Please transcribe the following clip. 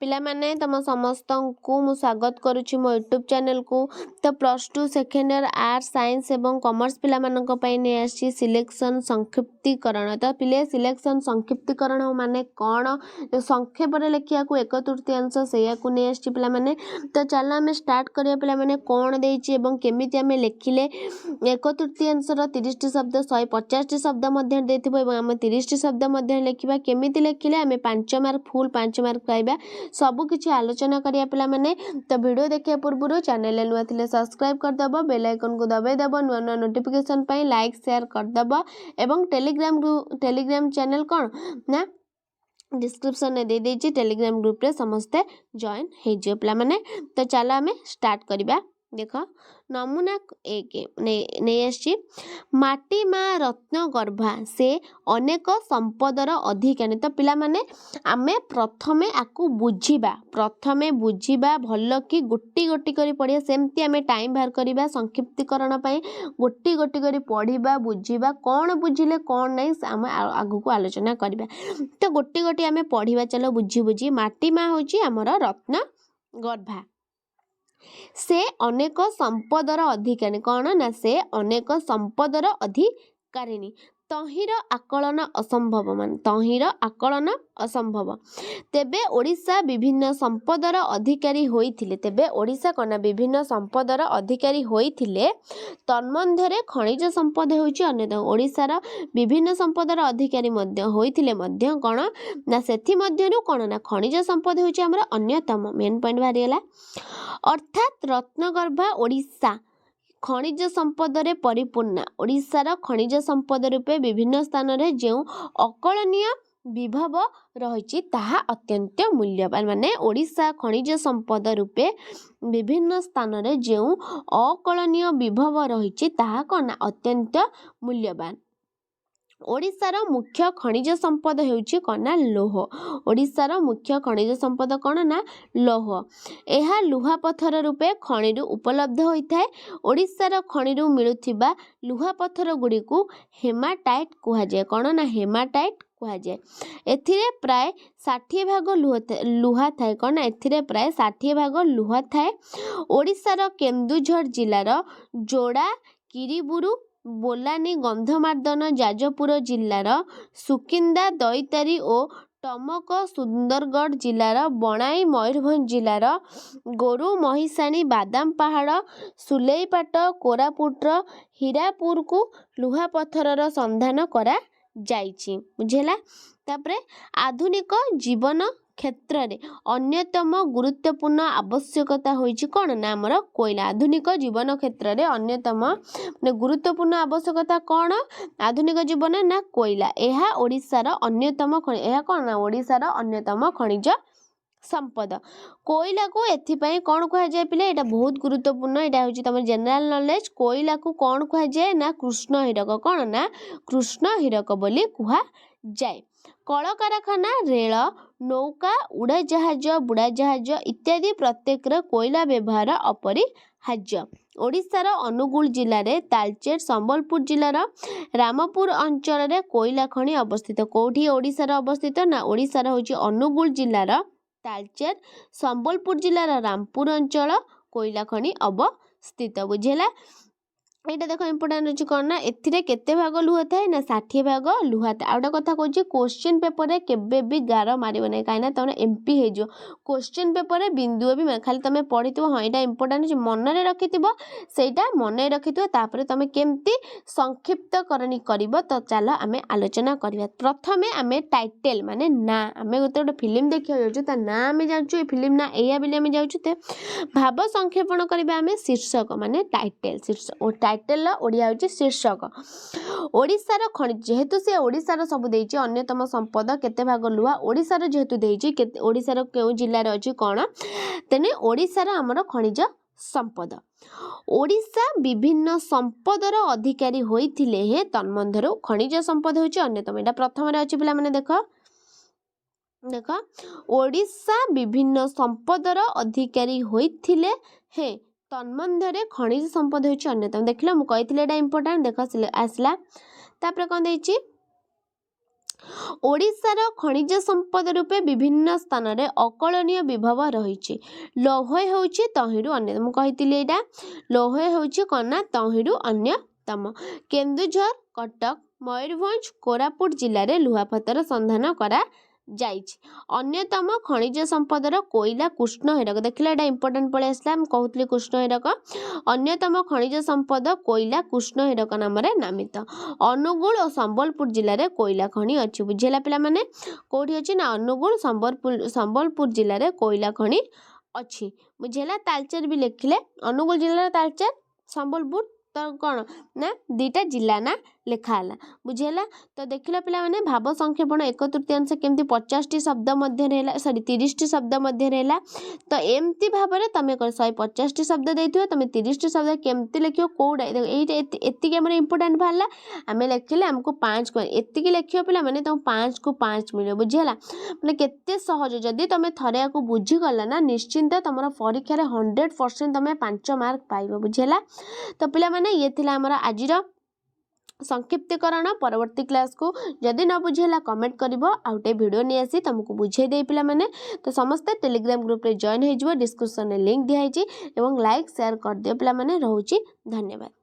पिला माने तम समस्त को मु स्वागत करुछि मो यूट्यूब चैनल को। तो plus two second year arts science एवं कॉमर्स पिला मानक पई ने आसी सिलेक्शन संक्षिप्तीकरण। तो पिले सिलेक्शन संक्षिप्तीकरण माने कोन जो संक्षेप रे लिखिया को एक तृतीयांश सेया को ने आसी पिला माने। तो चलो हमें स्टार्ट करिया पिला माने कोन देछि एवं केमिति हमें लिखिले एक तृतीयांश रो 30 टी शब्द 150 टी शब्द मध्ये देथिबो एवं हम 30 टी शब्द मध्ये लिखिबा केमिति लिखिले हमें 5 मार्क फुल 5 मार्क पाइबा सबु किछि आलोचना करिया पिला माने। तो वीडियो देखिया पूर्व चैनल नुआ थिले सब्सक्राइब कर दबो बेल आइकन को दबाई दबो नुआ नुआ नोटिफिकेशन पई लाइक शेयर कर दबो एवं टेलीग्राम चैनल कोन ना डिस्क्रिप्शन में दे देछि टेलीग्राम ग्रुप रे समस्ते जॉइन हे जे पिला माने। तो चला हमें स्टार्ट करिबा। देख नमूना एक नहीं आसी माटी मा रत्न गर्भा से अनेक संपदर अधिकारी। तो पिला माने आमे प्रथमे आकु बुझिबा भल कि गोटी गोटी करी पढ़िया सेमती आमे टाइम बाहर करिबा संक्षिप्तीकरण पई गोटी गोटी करी पढ़िबा बुझिबा कौन बुझिले कौन नहीं आमे आगु को आलोचना करिबा। तो गोटी गोटी आमे पढ़िबा चलो बुझी माटी मा होची हमर रत्न गर्भा से अनेक संपदर अधिकारी कौन ना से अनेक संपदर अधिकारिणी तहिर आकलन असंभव मान तहिर आकलन असंभव। तेबे ओडिशा विभिन्न संपदर अधिकारी होइथिले तेबे ओडिशा कना विभिन्न संपदर अधिकारी होइथिले तन्मध्यरे खनिज संपद होउची अन्यतम। ओडिशार विभिन्न संपदर अधिकारी मध्य होइथिले मध्य कोन ना सेथि मध्यरु कोन ना खनिज संपद होउची हमर अन्यतम मेन पॉइंट बारियला। अर्थात रत्नगर्भा ओडिशा खनिज संपद रे परिपूर्ण। ओडिशार खनिज संपद रूपे विभिन्न स्थान रे जेउ अकलनीय विभव रहिछि ताहा अत्यंत मूल्यवान। माने ओडिशा खनिज संपद रूपे विभिन्न स्थान रे जेउ अकलनीय विभव रहिछि ताहा कोन अत्यंत मूल्यवान। ओडिशार मुख्य खनिज संपद हेउछि कोना लोह। ओडिशार मुख्य खनिज संपद कोन ना लोह। एहा लुहा पत्थर रूपे खनिरु उपलब्ध होइथाय। ओडिशार खनिरु मिलुथिबा लुहा पत्थर गुडी को हेमाटाइट कुहा जाय कोन ना हेमाटाइट कुहा जाय। एथिरे प्राय 60 भाग लुहा थाए कोन एथिरे प्राय 60 भाग लुहा थाए। ओडिशार केन्दुझर जिल्लार जोड़ा किरीबुरु बोलानी गंधमार्दन जाजपुर जिल्लार सुकिंदा दैतारी और टमक सुंदरगढ़ जिल्लार बनाई मयूरभंज जिल्लार गोरु महिषाणी बादाम पहाड़ सुलेईपाट कोरापुटर हीरापुर को लुहा पत्थरर संधान करा जाइछि बुझेला। तापरे आधुनिक जीवन क्षेत्र रे अन्यतम गुरुत्वपूर्ण आवश्यकता होइछि कोन ना हमर कोयला। आधुनिक जीवन क्षेत्र रे अन्यतम माने गुरुत्वपूर्ण आवश्यकता कोन आधुनिक जीवन ना कोयला। एहा ओडिशार अन्यतम एहा कोन ना ओडिशार अन्यतम खनिज संपद। कोयला को एथि पई कोन कहा जाय पिले एटा बहुत गुरुत्वपूर्ण एटा होछि तमर जनरल नॉलेज। कोयला को कोन कहा जाय ना कृष्ण हीरक कोन ना कृष्ण हीरक बोली कहा जाय। कल कारखाना रेल नौका उड़ाजहाज बुड़ाजहाज इत्यादि प्रत्येक कोयला व्यवहार अपरिहार्य। ओडिशार अनुगुल जिले में तालचेर संबलपुर जिलार रामपुर अंचल रे कोयला खनि अवस्थित। कोठी ओडिशार अवस्थित ना ओडिशार होची अनुगुल जिलार तालचेर संबलपुर जिलार रामपुर अंचल कोयला खनि अवस्थित बुझेला। एटा देखो इंपोर्टेंट अछि कोन ना एथिरे केते भाग लुहा थाए ना 60 भाग लुहा थाए। आउटा कथा कहूची क्वेश्चन पेपर रे केबे भी गार मारिबो नै काइना तने एमपी हे जो क्वेश्चन पेपर रे बिंदु भी खाली तमे पढितबो ह एटा इंपोर्टेंट अछि मन रे रखितबो सेटा मन रे रखितबो तापरे तमे केमती संक्षिप्त करणी करिवो। तो चलो आमे आलोचना करिवा। प्रथमे आमे टाइटल माने ना आमे गोटे फिल्म देखियो जाउछु ता ना आमे जाउछु ए फिल्म ना एया बिले आमे जाउछु ते भाव संक्षेपण करिवा आमे शीर्षक माने टाइटल शीर्षक टाइटल ओडिया होची शीर्षक। ओडिशार खनिज जेहेतु से ओडिशार सब देइची अन्यतम संपद केते भाग लुहा ओडिशार जेहेतु देइची केते ओडिशार केउ जिल्ला रे अछि कोन तेने ओडिशार हमर खनिज संपद। ओडिशा विभिन्न संपदर अधिकारी होइथिले हे तन्मध्यरु खनिज संपद होची अन्यतम। एटा प्रथम रे अछि पिला माने देखो ओडिशा विभिन्न संपदर अधिकारी होइथिले हे तन्मध्यरे खनिज संपद होची अन्यतम। देखिलो मु कहिथिले एटा इंपोर्टेंट देखो आसला तापर कोन देइची ଓଡ଼ିଶାର ଖଣିଜ ସମ୍ପଦ ରୂପେ ବିଭିନ୍ନ ସ୍ଥାନରେ ଅକଳନୀୟ ବିଭବ ରହିଛି। ଲୌହ ହେଉଛି ତହିଁରୁ ଅନ୍ୟତମ। ମୁଁ କହିଥିଲି ଏଇଟା ଲୌହ ହେଉଛି କ'ଣ ନା ତହିଁରୁ ଅନ୍ୟତମ। କେନ୍ଦୁଝର, କଟକ, ମୟୂରଭଞ୍ଜ, କୋରାପୁଟ ଜିଲ୍ଲାରେ ଲୁହାପଥର ସନ୍ଧାନ କରାଯାଇଛି। ଅନ୍ୟତମ ଖଣିଜ ସମ୍ପଦର କୋଇଲା କୃଷ୍ଣ ହୀରକ। ଦେଖିଲେ ଏଇଟା ଇମ୍ପୋର୍ଟାଣ୍ଟ ପଳେଇ ଆସିଲା। ମୁଁ କହୁଥିଲି କୃଷ୍ଣ ହୀରକ। ଅନ୍ୟତମ ଖଣିଜ ସମ୍ପଦ କୋଇଲା କୃଷ୍ଣ ହୀରକ ନାମରେ ନାମିତ। ଅନୁଗୁଳ ଓ ସମ୍ବଲପୁର ଜିଲ୍ଲାରେ କୋଇଲା ଖଣି ଅଛି। ବୁଝିଲା ପିଲାମାନେ? କୋଉଠି ଅଛି ନା ଅନୁଗୁଳ ସମ୍ବଲପୁର ଜିଲ୍ଲାରେ କୋଇଲା ଖଣି ଅଛି। ବୁଝିଲା? ତାଳଚେର ବି ଲେଖିଲେ ଅନୁଗୁଳ ଜିଲ୍ଲାର ତାଳଚେର, ସମ୍ବଲପୁର ତ କ'ଣ ନା ଦୁଇଟା ଜିଲ୍ଲା ନା ଲେଖା ହେଲା। ବୁଝିଲା? ତ ଦେଖିଲ ପିଲାମାନେ ଭାବ ସଂକ୍ଷେପଣ 1/3 କେମିତି 50ଟି ଶବ୍ଦ ମଧ୍ୟରେ ହେଲା 30ଟି ଶବ୍ଦ ମଧ୍ୟରେ ହେଲା। ତ ଏମିତି ଭାବରେ ତମେ 150ଟି ଶବ୍ଦ ଦେଇଥିବ, ତମେ 30ଟି ଶବ୍ଦ କେମିତି ଲେଖିବ କୋଉଟା ଏଇଟା ଏତିକି ଆମର ଇମ୍ପୋର୍ଟାଣ୍ଟ ବାହାରିଲା। ଆମେ ଲେଖିଲେ ଆମକୁ 5 ଏତିକି ଲେଖିବ ପିଲାମାନେ ତମକୁ 5କୁ 5 ମିଳିବ। ବୁଝିହେଲା? ମାନେ କେତେ ସହଜ। ଯଦି ତମେ ଥରେ ୟାକୁ ବୁଝିଗଲା ନା ନିଶ୍ଚିନ୍ତ ତମର ପରୀକ୍ଷାରେ 100% ତମେ 5 ମାର୍କ ପାଇବ। ବୁଝିହେଲା? ତ ପିଲାମାନେ ଇଏ ଥିଲା ଆମର ଆଜିର ସଂକ୍ଷିପ୍ତୀକରଣ। ପରବର୍ତ୍ତୀ କ୍ଲାସ୍କୁ ଯଦି ନ ବୁଝିହେଲା କମେଣ୍ଟ କରିବ, ଆଉ ଗୋଟେ ଭିଡ଼ିଓ ନେଇ ଆସି ତୁମକୁ ବୁଝେଇ ଦେଇ ପିଲାମାନେ। ତ ସମସ୍ତେ ଟେଲିଗ୍ରାମ ଗ୍ରୁପ୍ରେ ଜଏନ୍ ହେଇଯିବ। ଡିସ୍କ୍ରିପ୍ସନରେ ଲିଙ୍କ୍ ଦିଆହେଇଛି ଏବଂ ଲାଇକ୍ ସେୟାର କରିଦିଅ ପିଲାମାନେ। ରହୁଛି ଧନ୍ୟବାଦ।